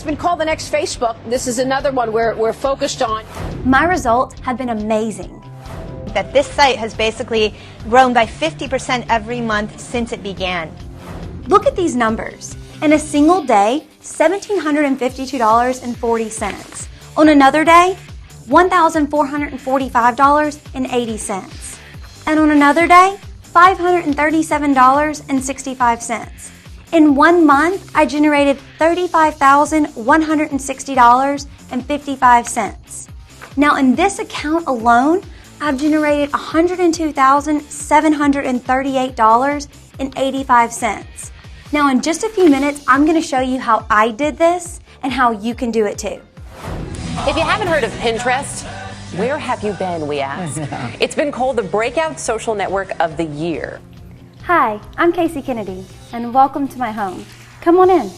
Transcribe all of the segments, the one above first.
been called the next Facebook. This is another one we're focused on. My results have been amazing. That this site has basically grown by 50% every month since it began. Look at these numbers. In a single day, $1,752.40. On another day, $1,445.80. And on another day, $537.65. In 1 month, I generated $35,160.55. Now in this account alone, I've generated $102,738.85. Now in just a few minutes, I'm going to show you how I did this and how you can do it too. If you haven't heard of Pinterest, where have you been, we ask? It's been called the breakout social network of the year. Hi, I'm Casey Kennedy, and welcome to my home. Come on in.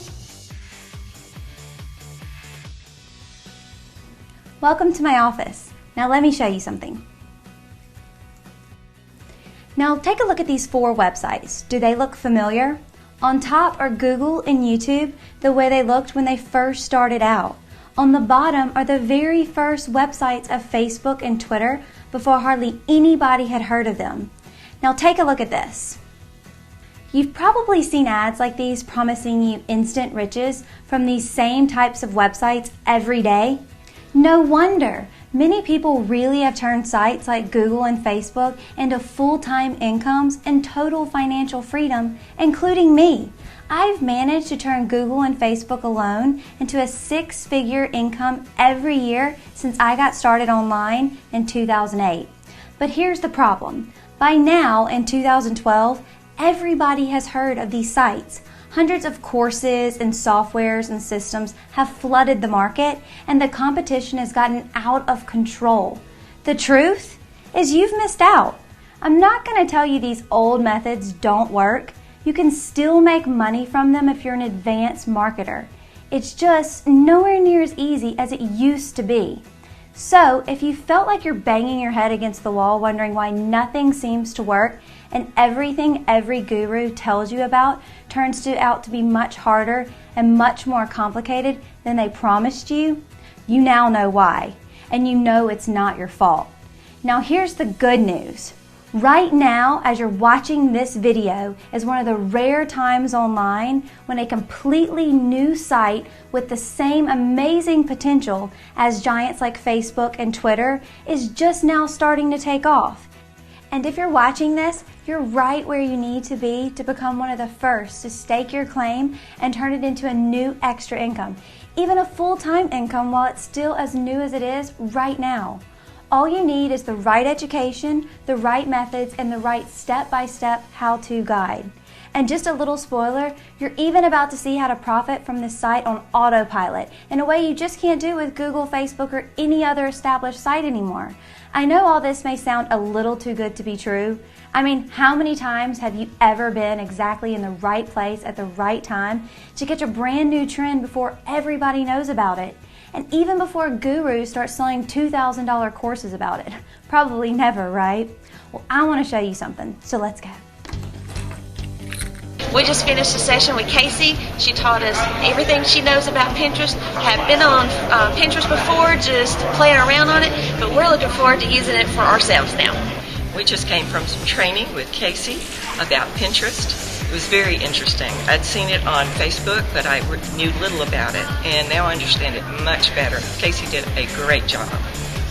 Welcome to my office. Now let me show you something. Now take a look at these 4 websites. Do they look familiar? On top are Google and YouTube, the way they looked when they first started out. On the bottom are the very first websites of Facebook and Twitter before hardly anybody had heard of them. Now take a look at this. You've probably seen ads like these promising you instant riches from these same types of websites every day. No wonder. Many people really have turned sites like Google and Facebook into full-time incomes and total financial freedom, including me. I've managed to turn Google and Facebook alone into a 6-figure income every year since I got started online in 2008. But here's the problem. By now, in 2012, everybody has heard of these sites. Hundreds of courses and softwares and systems have flooded the market, and the competition has gotten out of control. The truth is you've missed out. I'm not going to tell you these old methods don't work. You can still make money from them if you're an advanced marketer. It's just nowhere near as easy as it used to be. So if you felt like you're banging your head against the wall wondering why nothing seems to work and everything every guru tells you about turns out to be much harder and much more complicated than they promised you, you now know why, and you know it's not your fault. Now here's the good news. Right now, as you're watching this video, is one of the rare times online when a completely new site with the same amazing potential as giants like Facebook and Twitter is just now starting to take off. And if you're watching this, you're right where you need to be to become one of the first to stake your claim and turn it into a new extra income, even a full-time income while it's still as new as it is right now. All you need is the right education, the right methods, and the right step-by-step how-to guide. And just a little spoiler, you're even about to see how to profit from this site on autopilot in a way you just can't do with Google, Facebook, or any other established site anymore. I know all this may sound a little too good to be true. I mean, how many times have you ever been exactly in the right place at the right time to catch a brand new trend before everybody knows about it? And even before gurus start selling $2,000 courses about it. Probably never, right? Well, I want to show you something, so let's go. We just finished a session with Casey. She taught us everything she knows about Pinterest. Have been on Pinterest before, just playing around on it, but we're looking forward to using it for ourselves now. We just came from some training with Casey about Pinterest. It was very interesting. I'd seen it on Facebook, but I knew little about it, and now I understand it much better. Casey did a great job.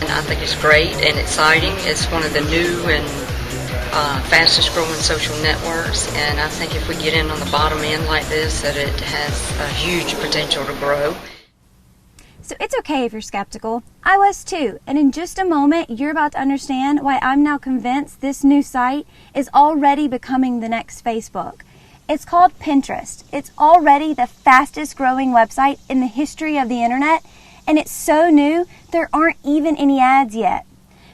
And I think it's great and exciting. It's one of the new and fastest growing social networks, and I think if we get in on the bottom end like this, that it has a huge potential to grow. So it's okay if you're skeptical. I was too, and in just a moment you're about to understand why I'm now convinced this new site is already becoming the next Facebook. It's called Pinterest. It's already the fastest growing website in the history of the internet, and it's so new there aren't even any ads yet.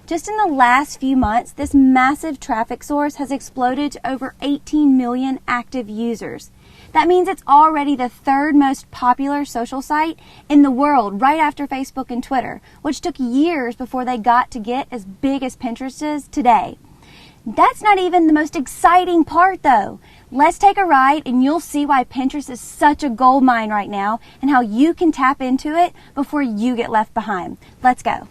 Just in the last few months, this massive traffic source has exploded to over 18 million active users. That means it's already the 3rd most popular social site in the world, right after Facebook and Twitter, which took years before they got to get as big as Pinterest is today. That's not even the most exciting part though. Let's take a ride and you'll see why Pinterest is such a gold mine right now and how you can tap into it before you get left behind. Let's go.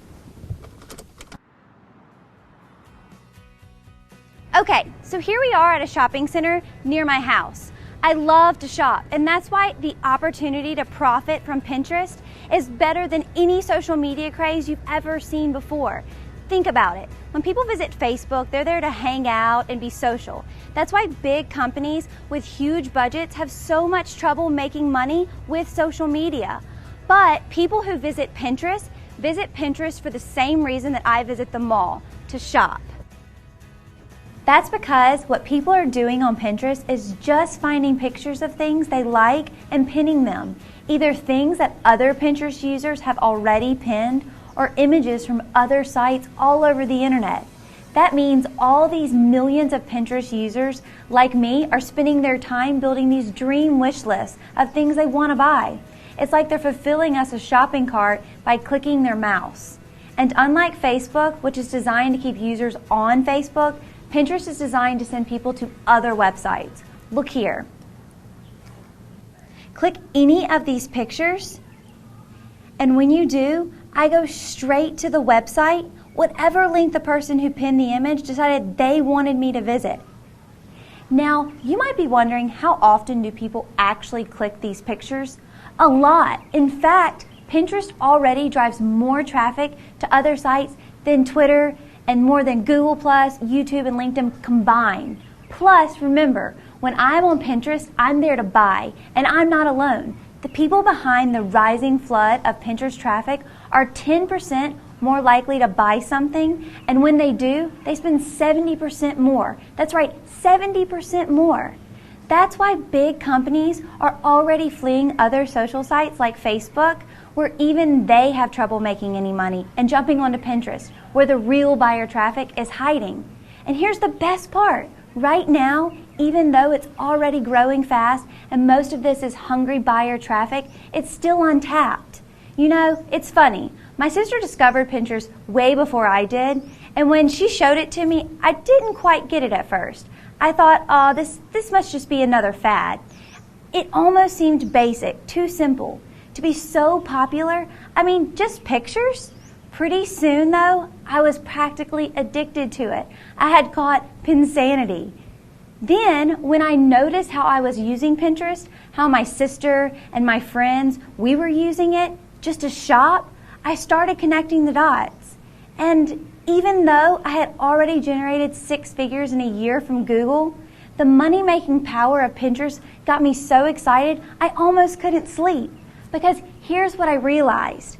Okay, so here we are at a shopping center near my house. I love to shop, and that's why the opportunity to profit from Pinterest is better than any social media craze you've ever seen before. Think about it. When people visit Facebook, they're there to hang out and be social. That's why big companies with huge budgets have so much trouble making money with social media. But people who visit Pinterest for the same reason that I visit the mall, to shop. That's because what people are doing on Pinterest is just finding pictures of things they like and pinning them. Either things that other Pinterest users have already pinned or images from other sites all over the internet. That means all these millions of Pinterest users, like me, are spending their time building these dream wish lists of things they want to buy. It's like they're fulfilling us a shopping cart by clicking their mouse. And unlike Facebook, which is designed to keep users on Facebook, Pinterest is designed to send people to other websites. Look here. Click any of these pictures, and when you do, I go straight to the website, whatever link the person who pinned the image decided they wanted me to visit. Now, you might be wondering, how often do people actually click these pictures? A lot. In fact, Pinterest already drives more traffic to other sites than Twitter and more than Google+, YouTube, and LinkedIn combined. Plus, remember, when I'm on Pinterest, I'm there to buy, and I'm not alone. The people behind the rising flood of Pinterest traffic are 10% more likely to buy something, and when they do, they spend 70% more. That's right, 70% more. That's why big companies are already fleeing other social sites like Facebook, where even they have trouble making any money, and jumping onto Pinterest, where the real buyer traffic is hiding. And here's the best part. Right now, even though it's already growing fast and most of this is hungry buyer traffic, it's still untapped. You know, it's funny. My sister discovered Pinterest way before I did, and when she showed it to me, I didn't quite get it at first. I thought, oh, this must just be another fad. It almost seemed basic, too simple. To be so popular, I mean, just pictures? Pretty soon, though, I was practically addicted to it. I had caught Pinsanity. Then, when I noticed how I was using Pinterest, how my sister and my friends, we were using it just to shop, I started connecting the dots. And even though I had already generated 6 figures in a year from Google, the money-making power of Pinterest got me so excited I almost couldn't sleep. Because here's what I realized.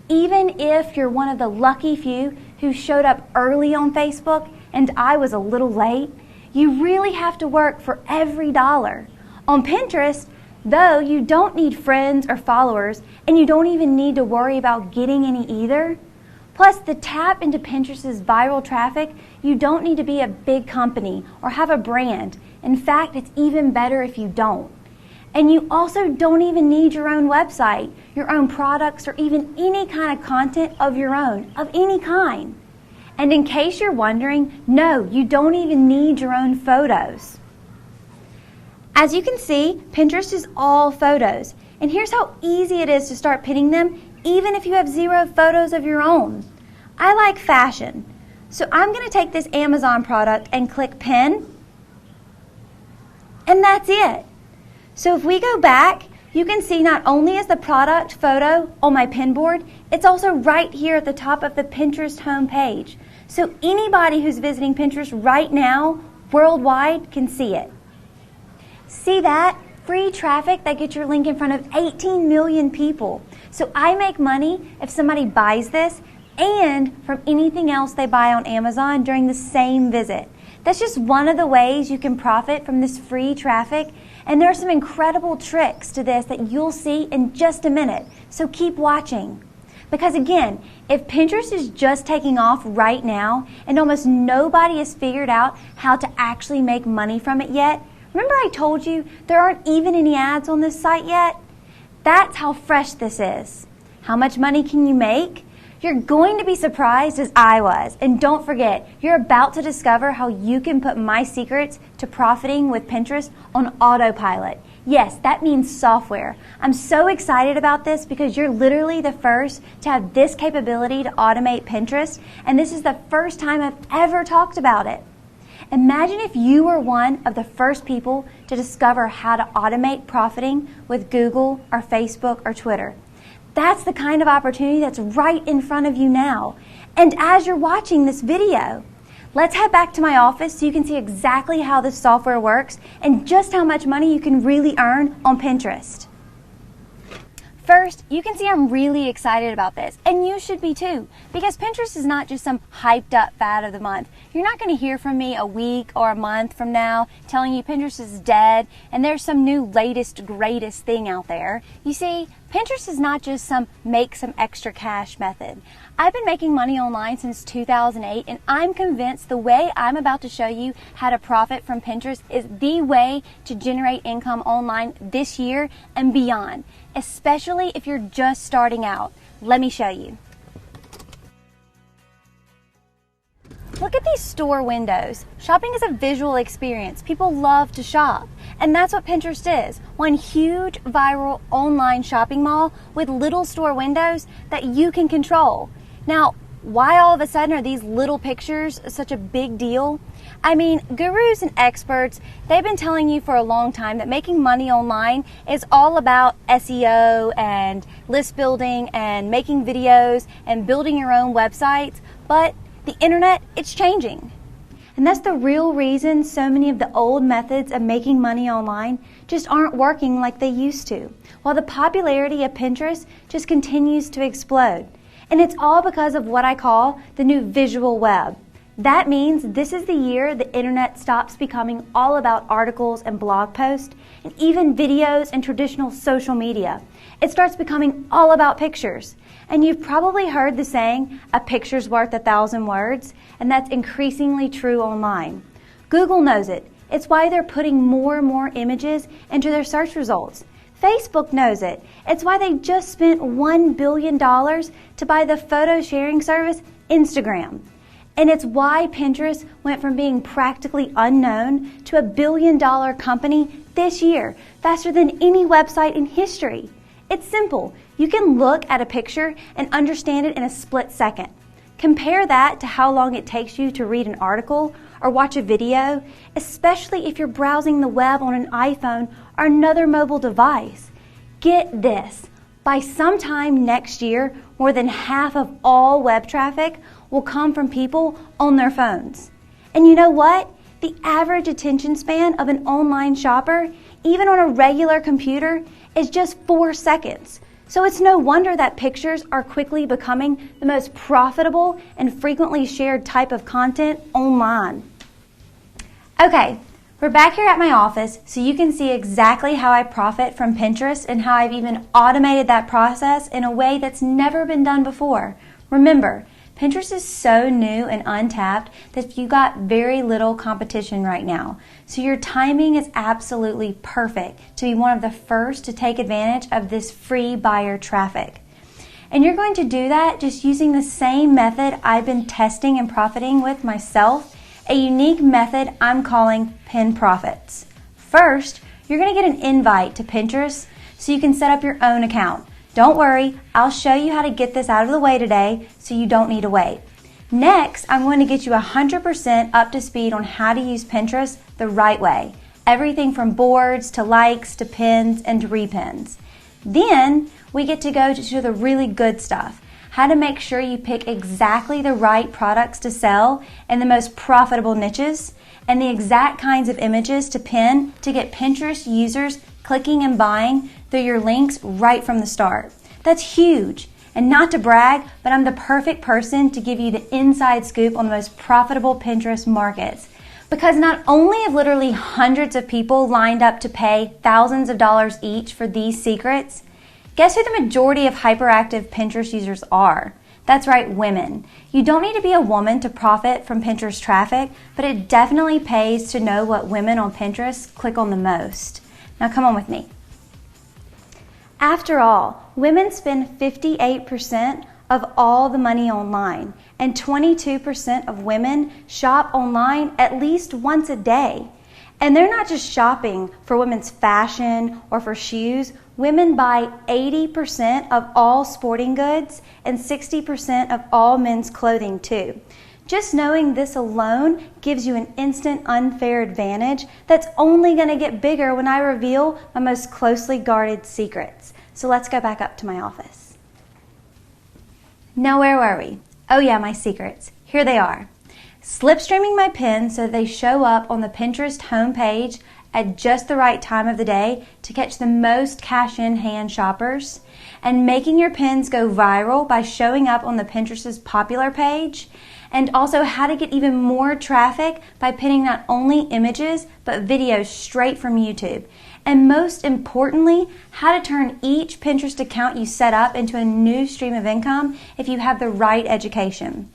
Even if you're one of the lucky few who showed up early on Facebook, and I was a little late, you really have to work for every dollar. On Pinterest, though, you don't need friends or followers, and you don't even need to worry about getting any either. Plus, to tap into Pinterest's viral traffic, you don't need to be a big company or have a brand. In fact, it's even better if you don't. And you also don't even need your own website, your own products, or even any kind of content of your own, of any kind. And in case you're wondering, no, you don't even need your own photos. As you can see, Pinterest is all photos. And here's how easy it is to start pinning them, even if you have 0 photos of your own. I like fashion, so I'm going to take this Amazon product and click pin, and that's it. So if we go back, you can see not only is the product photo on my pin board, it's also right here at the top of the Pinterest homepage. So anybody who's visiting Pinterest right now, worldwide, can see it. See that? Free traffic that gets your link in front of 18 million people. So I make money if somebody buys this and from anything else they buy on Amazon during the same visit. That's just one of the ways you can profit from this free traffic. And there are some incredible tricks to this that you'll see in just a minute. So keep watching. Because again, if Pinterest is just taking off right now and almost nobody has figured out how to actually make money from it yet, remember I told you there aren't even any ads on this site yet? That's how fresh this is. How much money can you make? You're going to be surprised as I was. And don't forget, you're about to discover how you can put my secrets to profiting with Pinterest on autopilot. Yes, that means software. I'm so excited about this because you're literally the first to have this capability to automate Pinterest, and this is the first time I've ever talked about it. Imagine if you were one of the first people to discover how to automate profiting with Google or Facebook or Twitter. That's the kind of opportunity that's right in front of you now. And as you're watching this video, let's head back to my office so you can see exactly how this software works and just how much money you can really earn on Pinterest. First, you can see I'm really excited about this, and you should be too, because Pinterest is not just some hyped up fad of the month. You're not going to hear from me a week or a month from now telling you Pinterest is dead and there's some new latest greatest thing out there. You see, Pinterest is not just some make some extra cash method. I've been making money online since 2008, and I'm convinced the way I'm about to show you how to profit from Pinterest is the way to generate income online this year and beyond, especially if you're just starting out. Let me show you. Look at these store windows. Shopping is a visual experience. People love to shop. And that's what Pinterest is. One huge viral online shopping mall with little store windows that you can control. Now, why all of a sudden are these little pictures such a big deal? I mean, gurus and experts, they've been telling you for a long time that making money online is all about SEO and list building and making videos and building your own websites, but the internet, it's changing. And that's the real reason so many of the old methods of making money online just aren't working like they used to, while the popularity of Pinterest just continues to explode. And it's all because of what I call the new visual web. That means this is the year the internet stops becoming all about articles and blog posts and even videos and traditional social media. It starts becoming all about pictures. And you've probably heard the saying, a picture's worth 1,000 words, and that's increasingly true online. Google knows it. It's why they're putting more and more images into their search results. Facebook knows it. It's why they just spent $1 billion to buy the photo sharing service Instagram. And it's why Pinterest went from being practically unknown to $1 billion company this year, faster than any website in history. It's simple. You can look at a picture and understand it in a split second. Compare that to how long it takes you to read an article or watch a video, especially if you're browsing the web on an iPhone or another mobile device. Get this, by sometime next year, more than half of all web traffic will come from people on their phones. And you know what? The average attention span of an online shopper, even on a regular computer, is just 4 seconds. So it's no wonder that pictures are quickly becoming the most profitable and frequently shared type of content online. Okay, we're back here at my office so you can see exactly how I profit from Pinterest and how I've even automated that process in a way that's never been done before. Remember, Pinterest is so new and untapped that you got very little competition right now. So your timing is absolutely perfect to be one of the first to take advantage of this free buyer traffic. And you're going to do that just using the same method I've been testing and profiting with myself, a unique method I'm calling Pin Profits. First, you're going to get an invite to Pinterest so you can set up your own account. Don't worry, I'll show you how to get this out of the way today so you don't need to wait. Next, I'm going to get you 100% up to speed on how to use Pinterest the right way. Everything from boards to likes to pins and to repins. Then, we get to go to the really good stuff. How to make sure you pick exactly the right products to sell in the most profitable niches, and the exact kinds of images to pin to get Pinterest users clicking and buying through your links right from the start. That's huge. And not to brag, but I'm the perfect person to give you the inside scoop on the most profitable Pinterest markets. Because not only have literally hundreds of people lined up to pay thousands of dollars each for these secrets, guess who the majority of hyperactive Pinterest users are? That's right, women. You don't need to be a woman to profit from Pinterest traffic, but it definitely pays to know what women on Pinterest click on the most. Now come on with me. After all, women spend 58% of all the money online, and 22% of women shop online at least once a day. And they're not just shopping for women's fashion or for shoes. Women buy 80% of all sporting goods and 60% of all men's clothing too. Just knowing this alone gives you an instant unfair advantage that's only going to get bigger when I reveal my most closely guarded secrets. So let's go back up to my office. Now, where were we? Oh yeah, my secrets. Here they are. Slipstreaming my pins so they show up on the Pinterest homepage at just the right time of the day to catch the most cash-in-hand shoppers, and making your pins go viral by showing up on the Pinterest's popular page, and also how to get even more traffic by pinning not only images but videos straight from YouTube. And most importantly, how to turn each Pinterest account you set up into a new stream of income if you have the right education.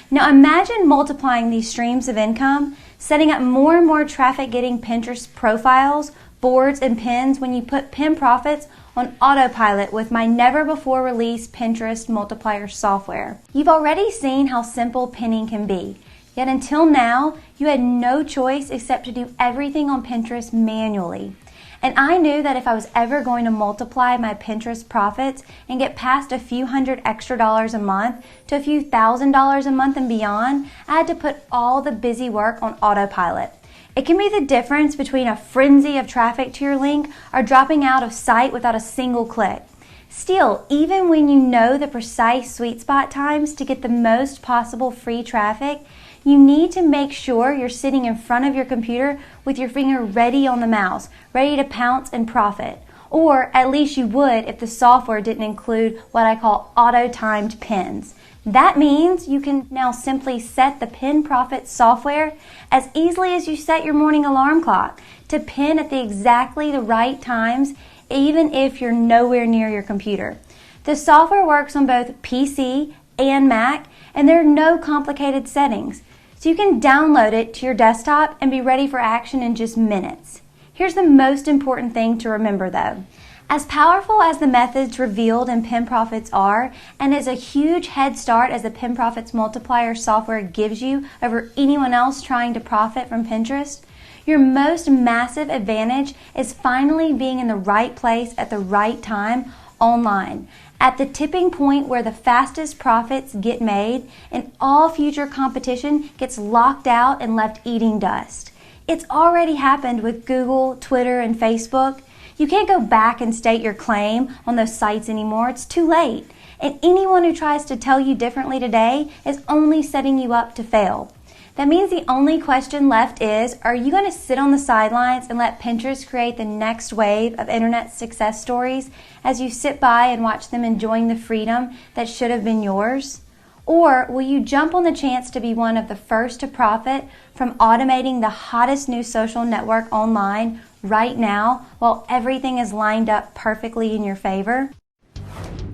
Now imagine multiplying these streams of income, setting up more and more traffic-getting Pinterest profiles, boards, and pins when you put Pin Profits on autopilot with my never-before-released Pinterest multiplier software. You've already seen how simple pinning can be, yet until now, you had no choice except to do everything on Pinterest manually. And I knew that if I was ever going to multiply my Pinterest profits and get past a few $100 extra a month to a few $1,000s a month and beyond, I had to put all the busy work on autopilot. It can be the difference between a frenzy of traffic to your link or dropping out of sight without a single click. Still, even when you know the precise sweet spot times to get the most possible free traffic, you need to make sure you're sitting in front of your computer with your finger ready on the mouse, ready to pounce and profit. Or at least you would if the software didn't include what I call auto-timed pins. That means you can now simply set the Pin Profit software as easily as you set your morning alarm clock to pin at exactly the right times, even if you're nowhere near your computer. The software works on both PC and Mac, and there are no complicated settings. So you can download it to your desktop and be ready for action in just minutes. Here's the most important thing to remember though. As powerful as the methods revealed in Pin Profits are, and as a huge head start as the Pin Profits multiplier software gives you over anyone else trying to profit from Pinterest, your most massive advantage is finally being in the right place at the right time online, at the tipping point where the fastest profits get made and all future competition gets locked out and left eating dust. It's already happened with Google, Twitter, and Facebook. You can't go back and state your claim on those sites anymore. It's too late. And anyone who tries to tell you differently today is only setting you up to fail. That means the only question left is, are you going to sit on the sidelines and let Pinterest create the next wave of internet success stories as you sit by and watch them enjoying the freedom that should have been yours? Or will you jump on the chance to be one of the first to profit from automating the hottest new social network online right now while everything is lined up perfectly in your favor?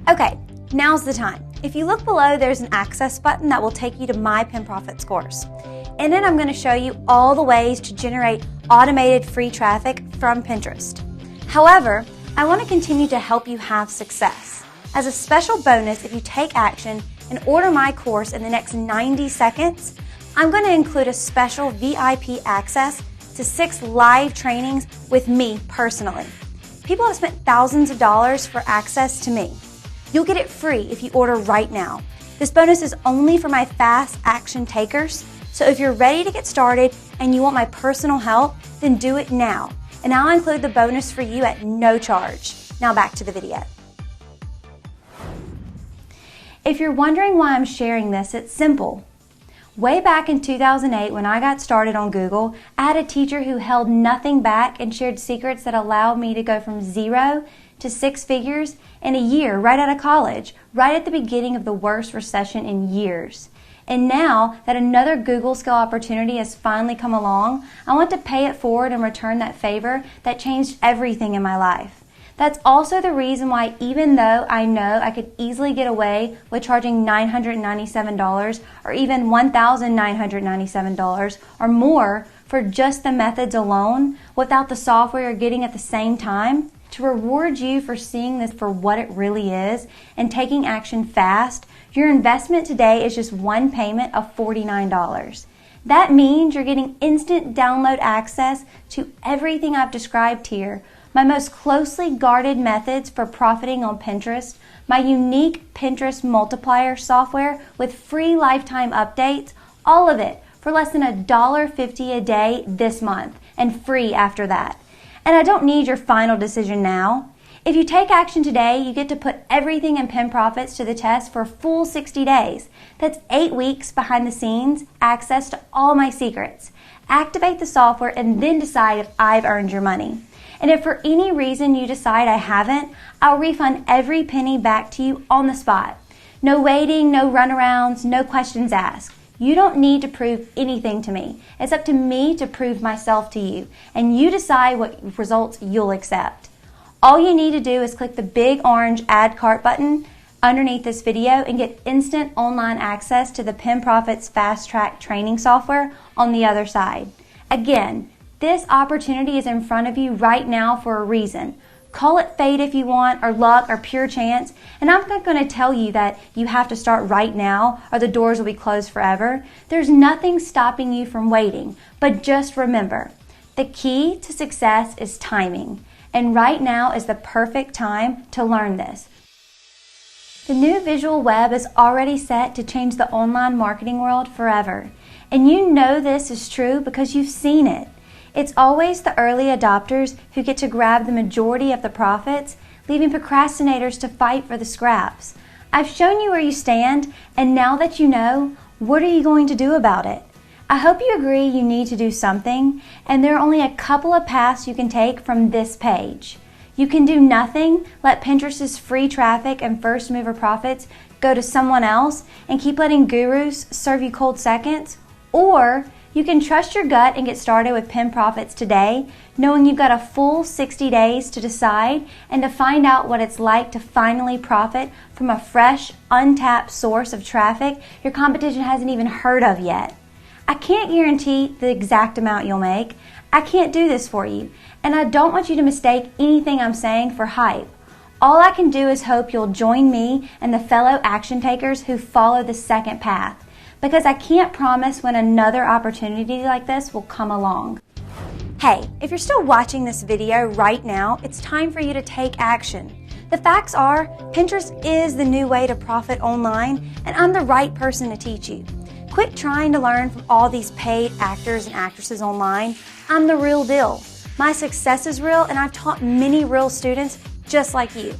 Okay, now's the time. If you look below, there's an access button that will take you to my Pin Profits course. In it, I'm going to show you all the ways to generate automated free traffic from Pinterest. However, I want to continue to help you have success. As a special bonus, if you take action and order my course in the next 90 seconds, I'm going to include a special VIP access to 6 live trainings with me personally. People have spent thousands of dollars for access to me. You'll get it free if you order right now. This bonus is only for my fast action takers, so if you're ready to get started and you want my personal help, then do it now. And I'll include the bonus for you at no charge. Now back to the video. If you're wondering why I'm sharing this, it's simple. Way back in 2008, when I got started on Google, I had a teacher who held nothing back and shared secrets that allowed me to go from 0 to 6 figures in a year right out of college, right at the beginning of the worst recession in years. And now that another Google scale opportunity has finally come along, I want to pay it forward and return that favor that changed everything in my life. That's also the reason why, even though I know I could easily get away with charging $997 or even $1,997 or more for just the methods alone without the software you're getting at the same time, To reward you for seeing this for what it really is and taking action fast, your investment today is just one payment of $49. That means you're getting instant download access to everything I've described here, my most closely guarded methods for profiting on Pinterest, my unique Pinterest multiplier software with free lifetime updates, all of it for less than $1.50 a day this month and free after that. And I don't need your final decision now. If you take action today, you get to put everything in Pin Profits to the test for a full 60 days. That's 8 weeks behind the scenes, access to all my secrets. Activate the software and then decide if I've earned your money. And if for any reason you decide I haven't, I'll refund every penny back to you on the spot. No waiting, no runarounds, no questions asked. You don't need to prove anything to me. It's up to me to prove myself to you, and you decide what results you'll accept. All you need to do is click the big orange Add Cart button underneath this video and get instant online access to the Pin Profits Fast Track training software on the other side. Again, this opportunity is in front of you right now for a reason. Call it fate if you want, or luck, or pure chance, and I'm not going to tell you that you have to start right now or the doors will be closed forever. There's nothing stopping you from waiting, but just remember, the key to success is timing. And right now is the perfect time to learn this. The new visual web is already set to change the online marketing world forever. And you know this is true because you've seen it. It's always the early adopters who get to grab the majority of the profits, leaving procrastinators to fight for the scraps. I've shown you where you stand, and now that you know, what are you going to do about it? I hope you agree you need to do something, and there are only a couple of paths you can take from this page. You can do nothing, let Pinterest's free traffic and first mover profits go to someone else and keep letting gurus serve you cold seconds, or you can trust your gut and get started with Pin Profits today, knowing you've got a full 60 days to decide and to find out what it's like to finally profit from a fresh, untapped source of traffic your competition hasn't even heard of yet. I can't guarantee the exact amount you'll make. I can't do this for you, and I don't want you to mistake anything I'm saying for hype. All I can do is hope you'll join me and the fellow action takers who follow the second path, because I can't promise when another opportunity like this will come along. Hey, if you're still watching this video right now, it's time for you to take action. The facts are, Pinterest is the new way to profit online, and I'm the right person to teach you. Quit trying to learn from all these paid actors and actresses online. I'm the real deal. My success is real, and I've taught many real students just like you.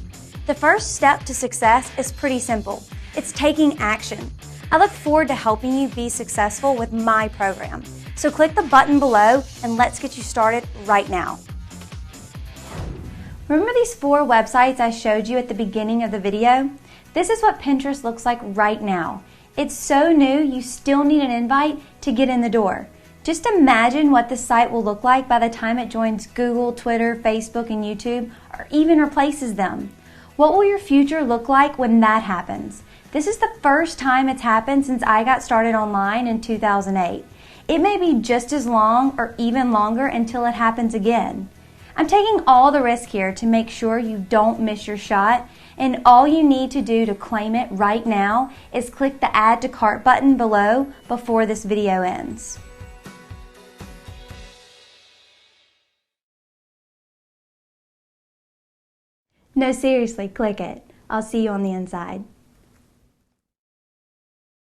The first step to success is pretty simple. It's taking action. I look forward to helping you be successful with my program. So click the button below and let's get you started right now. Remember these 4 websites I showed you at the beginning of the video? This is what Pinterest looks like right now. It's so new, you still need an invite to get in the door. Just imagine what this site will look like by the time it joins Google, Twitter, Facebook, and YouTube, or even replaces them. What will your future look like when that happens? This is the first time it's happened since I got started online in 2008. It may be just as long or even longer until it happens again. I'm taking all the risk here to make sure you don't miss your shot, and all you need to do to claim it right now is click the Add to Cart button below before this video ends. No, seriously, click it. I'll see you on the inside.